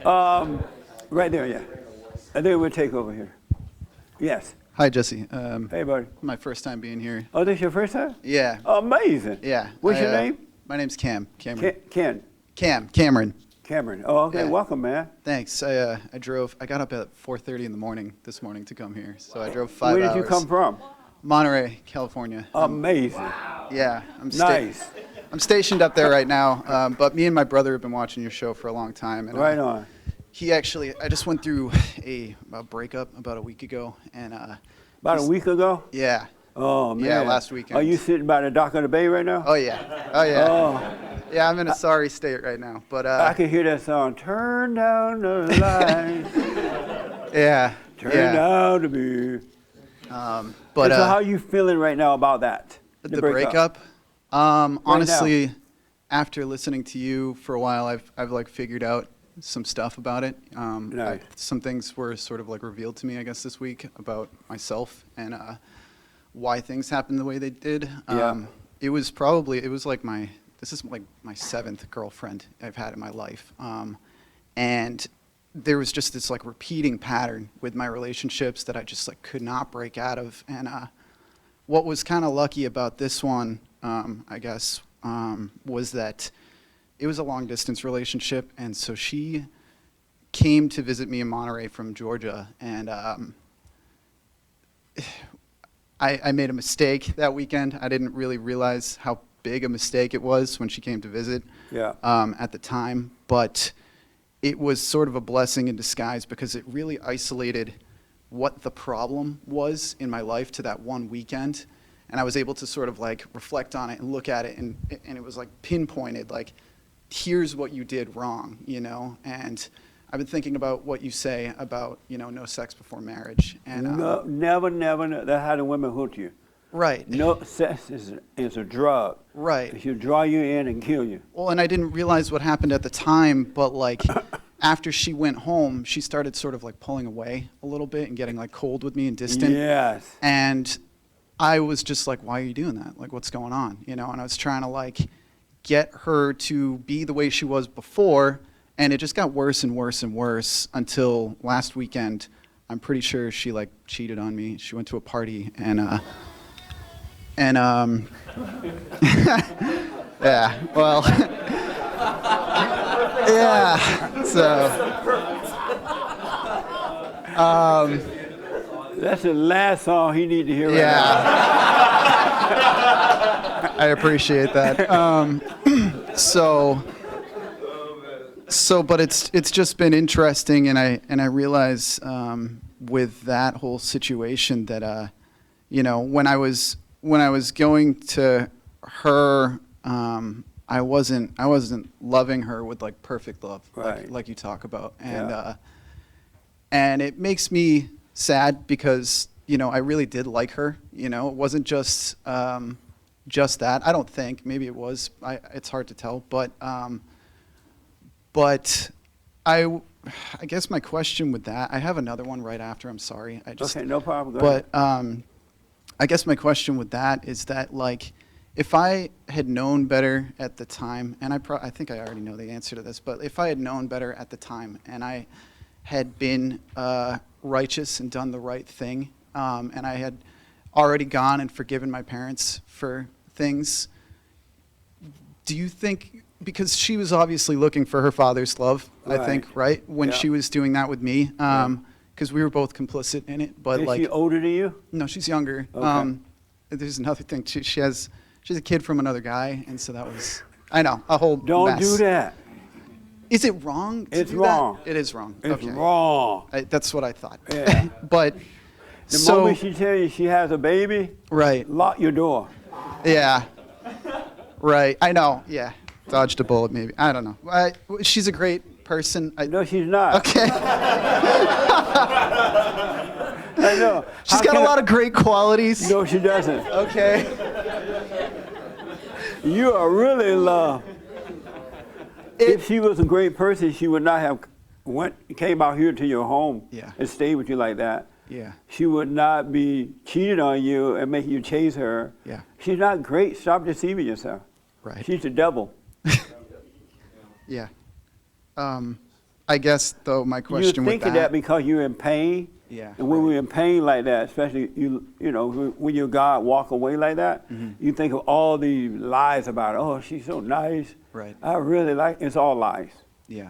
Right there, yeah. And then we'll take over here. Yes. Hi, Jesse. Hey, buddy. My first time being here. Oh, this your first time? Yeah. Amazing. Yeah. What's your name? My name's Cameron. Cameron. Oh, okay. Yeah. Welcome, man. Thanks. I got up at 4:30 in the morning this morning to come here. So I drove 5 hours. Where did you come from? Monterey, California. Amazing. Yeah. Nice. I'm stationed up there right now, but me and my brother have been watching your show for a long time. And, Right on. I just went through a breakup about a week ago, and About a week ago? yeah. Oh, man. Yeah, last weekend. Are you sitting by the dock of the bay right now? Oh yeah. Oh. Yeah, I'm in a sorry state right now, but I can hear that song. Turn down the lights. yeah. Turn down the beer. But so how you feeling right now about that? the breakup? Honestly, after listening to you for a while, I've like figured out some stuff about it. Nice. Some things were sort of like revealed to me, I guess, this week about myself and why things happened the way they did. Yeah. This is like my 7th girlfriend I've had in my life. And there was just this like repeating pattern with my relationships that I just like could not break out of. And what was kind of lucky about this one, I guess, was that it was a long distance relationship. And so she came to visit me in Monterey from Georgia. And I made a mistake that weekend. I didn't really realize how big a mistake it was when she came to visit at the time. But it was sort of a blessing in disguise because it really isolated what the problem was in my life to that one weekend. And I was able to sort of like reflect on it and look at it, and it was like pinpointed, like, here's what you did wrong, you know? And I've been thinking about what you say about, no sex before marriage. And No, never. That's how the women hook you. Right. No, sex is a drug. Right. It should draw you in and kill you. Well, and I didn't realize what happened at the time, but like after she went home, she started sort of like pulling away a little bit and getting like cold with me and distant. Yes. And I was just like, why are you doing that? Like, what's going on? And I was trying to like get her to be the way she was before, and it just got worse and worse and worse until last weekend. I'm pretty sure she like cheated on me. She went to a party and yeah, well, yeah, so, that's the last song he need to hear right yeah, I appreciate that. But it's just been interesting, and I realize with that whole situation that when I was going to her, I wasn't loving her with like perfect love, Right. like you talk about, and it makes me sad because I really did like her. It wasn't just that. I don't think, maybe it was. It's hard to tell, but I guess my question with that, I have another one right after. I'm sorry. Okay, no problem. Go ahead. I guess my question with that is that, like, if I had known better at the time, and I think I already know the answer to this, but if I had known better at the time and I had been righteous and done the right thing, and I had already gone and forgiven my parents for things, do you think, because she was obviously looking for her father's love, Right. I think, right, when she was doing that with me, because we were both complicit in it, but Is like... she older than you? No, she's younger. Okay. There's another thing. She's a kid from another guy, and so that was, I know, a whole Don't mess. do that. Is it wrong to It's do wrong. that? It is wrong. It's Okay. wrong. That's what I thought. Yeah. But The moment she tells you she has a baby, right. lock your door. Yeah. Right. I know. Yeah. Dodged a bullet, maybe. I don't know. She's a great person. No, she's not. Okay. I know. She's got a lot of great qualities. No, she doesn't. Okay. You are really in love. If she was a great person, she would not have came out here to your home and stayed with you like that. Yeah. She would not be cheating on you and making you chase her. Yeah. She's not great. Stop deceiving yourself. Right. She's the devil. Yeah. I guess, though, my question You think of that because you're in pain. Yeah. And when we're in pain like that, especially you know, when your God walk away like that, you think of all the lies about, oh, she's so nice. Right. I really like. It's all lies. Yeah.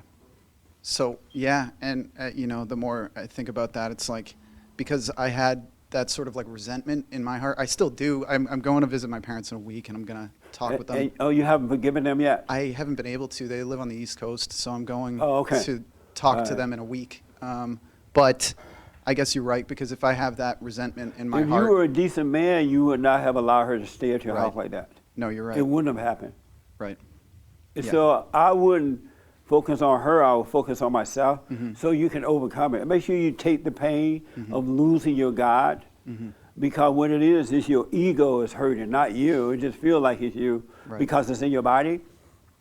So yeah, and you know, the more I think about that, it's like because I had that sort of like resentment in my heart. I still do. I'm going to visit my parents in a week, and I'm gonna talk with them. Oh, you haven't forgiven them yet? I haven't been able to. They live on the East Coast, so I'm going to talk to them in a week. But I guess you're right, because if I have that resentment in my heart... If you were a decent man, you would not have allowed her to stay at your house like that. No, you're right. It wouldn't have happened. Right. And so I wouldn't focus on her, I would focus on myself, so you can overcome it. Make sure you take the pain of losing your God, because what it is your ego is hurting, not you. It just feels like it's you because it's in your body.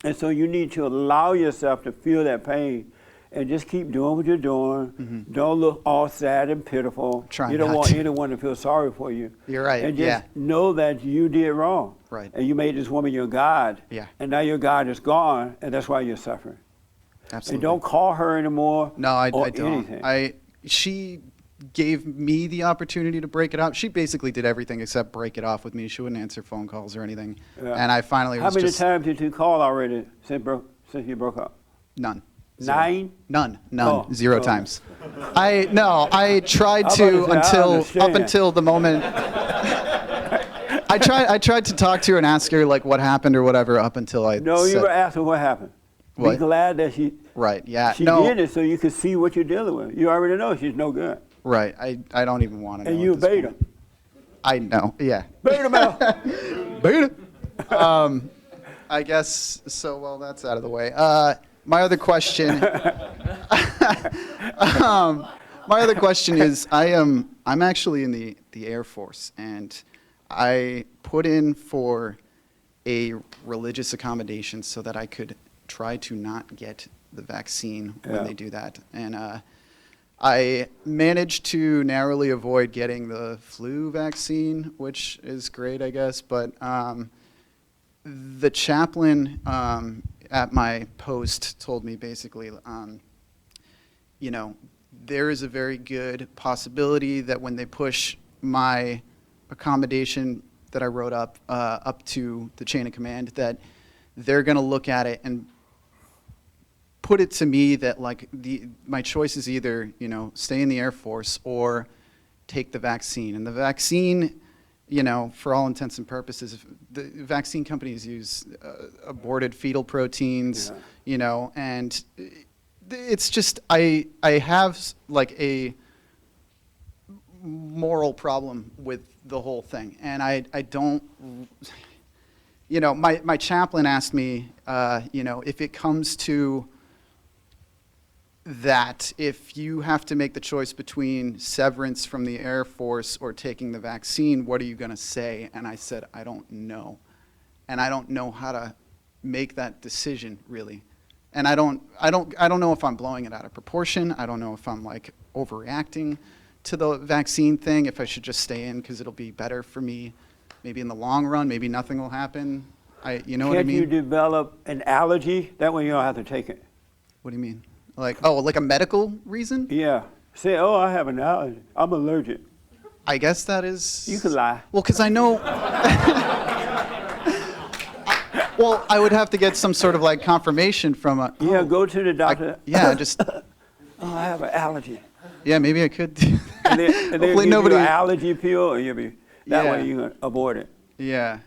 And so you need to allow yourself to feel that pain and just keep doing what you're doing. Don't look all sad and pitiful. You don't want anyone to feel sorry for you. You're right. And just know that you did wrong. Right. And you made this woman your God. Yeah. And now your God is gone, and that's why you're suffering. Absolutely. And don't call her anymore. No, I don't. Anything. She gave me the opportunity to break it up. She basically did everything except break it off with me. She wouldn't answer phone calls or anything. Yeah. And I finally How many times did you call already since you broke up? None. 9? None. Oh, 0 times. I tried to up until the moment. I tried to talk to her and ask her like what happened or whatever up until I. No, you were asking what happened. What? Be glad that she. Right. Yeah. She did it so you could see what you're dealing with. You already know she's no good. Right. I don't even want to know. And you bait her. I know. Yeah. Bait him out. Bait him. I guess so. Well, that's out of the way. My other question. My other question is, I'm actually in the Air Force, and I put in for a religious accommodation so that I could try to not get the vaccine when they do that. And I managed to narrowly avoid getting the flu vaccine, which is great, I guess. But the chaplain at my post told me basically, you know, there is a very good possibility that when they push my accommodation that I wrote up to the chain of command, that they're going to look at it and put it to me that like my choice is either, you know, stay in the Air Force or take the vaccine. And the vaccine, you know, for all intents and purposes, the vaccine companies use aborted fetal proteins, you know, and it's just I have like a moral problem with the whole thing, and I don't, you know, my chaplain asked me, you know, if it comes to that, if you have to make the choice between severance from the Air Force or taking the vaccine, what are you going to say? And I said, I don't know, and I don't know how to make that decision really. And I don't know if I'm blowing it out of proportion. I don't know if I'm like overreacting to the vaccine thing, if I should just stay in because it'll be better for me. Maybe in the long run, maybe nothing will happen. You know what I mean? Can't you develop an allergy? That way you don't have to take it. What do you mean? Like a medical reason? Yeah. Say, oh, I have an allergy. I'm allergic. I guess that is... You can lie. Well, because I know... Well, I would have to get some sort of like confirmation from a... Yeah, go to the doctor. Just... Oh, I have an allergy. Yeah, maybe I could. And then Hopefully give nobody... you an allergy pill, and you'll be... That way you can avoid it. Yeah.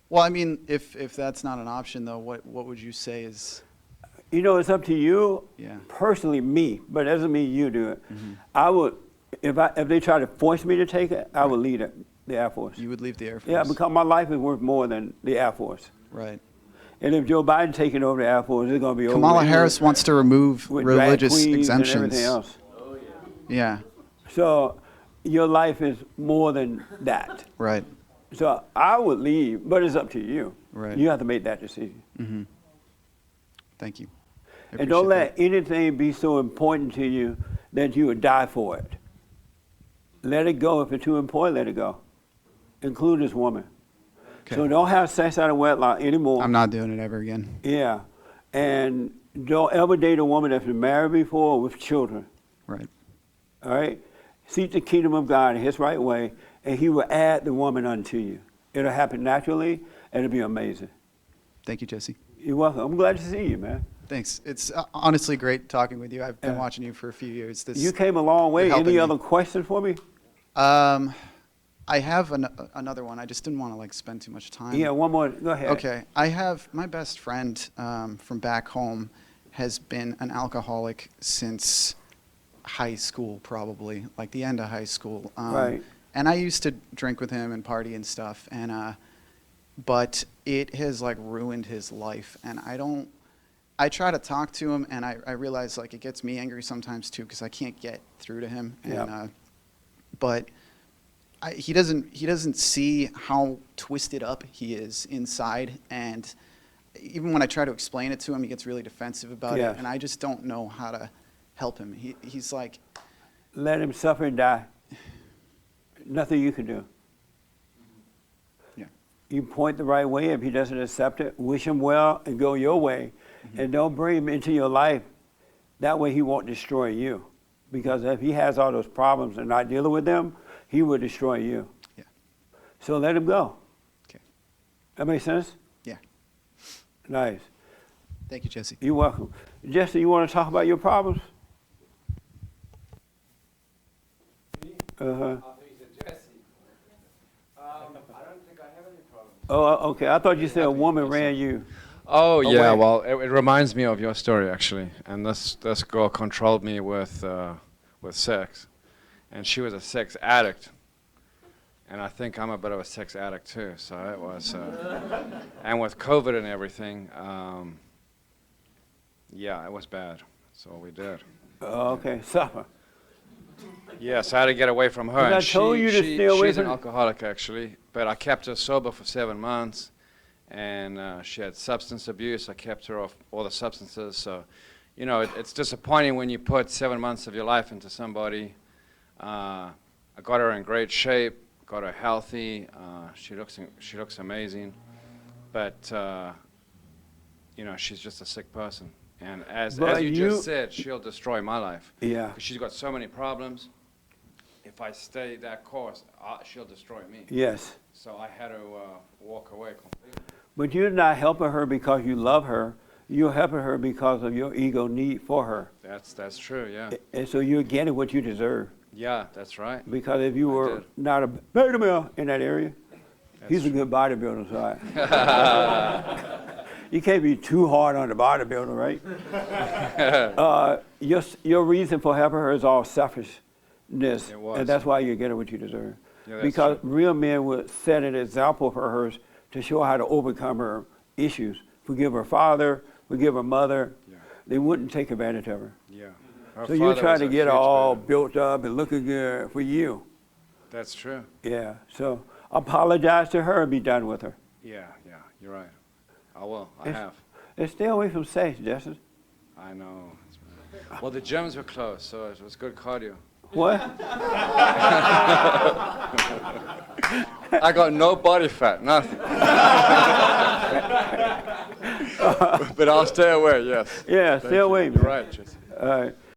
Well, I mean, if that's not an option, though, what would you say is... You know, it's up to you. Yeah. Personally, me, but it doesn't mean you do it. I would, if they try to force me to take it, I would leave the Air Force. You would leave the Air Force? Yeah, because my life is worth more than the Air Force. Right. And if Joe Biden taking over the Air Force, it's going to be over. Kamala Harris wants to remove religious exemptions. And everything else. Oh, yeah. Yeah. So your life is more than that. Right. So I would leave, but it's up to you. Right. You have to make that decision. Mm-hmm. Thank you. And don't let anything be so important to you that you would die for it. Let it go. If it's too important, let it go. Include this woman. Okay. So don't have sex out of wedlock anymore. I'm not doing it ever again. Yeah. And Don't ever date a woman that's been married before with children. Right. All right? Seek the kingdom of God in his right way, and he will add the woman unto you. It'll happen naturally, and it'll be amazing. Thank you, Jesse. You're welcome. I'm glad to see you, man. Thanks. It's honestly great talking with you. I've been watching you for a few years. You came a long way. Any me. other questions for me? I have another one. I just didn't want to like spend too much time. Yeah, one more. Go ahead. Okay. I have my best friend from back home has been an alcoholic since high school, probably like the end of high school. Right. And I used to drink with him and party and stuff, and but it has like ruined his life. And I try to talk to him, and I realize like it gets me angry sometimes too because I can't get through to him. And Yep. But he doesn't see how twisted up he is inside, and even when I try to explain it to him, he gets really defensive about Yes. it, and I just don't know how to help him. He's like, Let him suffer and die. Nothing you can do. yeah, You point the right way. If he doesn't accept it, wish him well and go your way. And don't bring him into your life. That way he won't destroy you. Because if he has all those problems and not dealing with them, he will destroy you. yeah, So let him go. okay, That makes sense? yeah. Nice. Thank you, Jesse. You're welcome. Jesse, you want to talk about your problems? Uh-huh. I don't think I have any problems. Oh, okay. I thought you said a woman ran you. Oh yeah, Away. well, it reminds me of your story actually. And this girl controlled me with sex, and she was a sex addict. And I think I'm a bit of a sex addict too. So it was, and with COVID and everything, yeah, it was bad. That's all we did. Okay, suffer. Yes, I had to get away from her. But And I told you to stay away she's an from- alcoholic actually, but I kept her sober for 7 months, and she had substance abuse. I kept her off all the substances. So, you know, it's disappointing when you put 7 months of your life into somebody. I got her in great shape, got her healthy. She looks amazing, but you know, she's just a sick person. And as you just said, she'll destroy my life. Yeah. 'Cause she's got so many problems. If I stay that course, she'll destroy me. Yes. So I had to walk away completely. But you're not helping her because you love her. You're helping her because of your ego need for her. That's true, yeah. And so you're getting what you deserve. Yeah, that's right. Because if you I were did. not a beta male in that area, he's a good bodybuilder, so you can't be too hard on the bodybuilder, right? Your reason for helping her is all selfishness. It was. And that's why you're getting what you deserve. Yeah, that's Because true. real men would set an example for her to show how to overcome her issues. Forgive her father, forgive her mother. Yeah. They wouldn't take advantage of her. Yeah. Her So you're father trying was to a get her huge all bad- built up and looking good for you. That's true. Yeah. So apologize to her and be done with her. Yeah, you're right. I will. I Yes. have. And stay away from sex, Justin. I know. Well, the gyms were closed, so it was good cardio. What? I got no body fat, nothing. But I'll stay away, yes. Yeah, Thank stay you. away, You're man. right, Jesse. All right.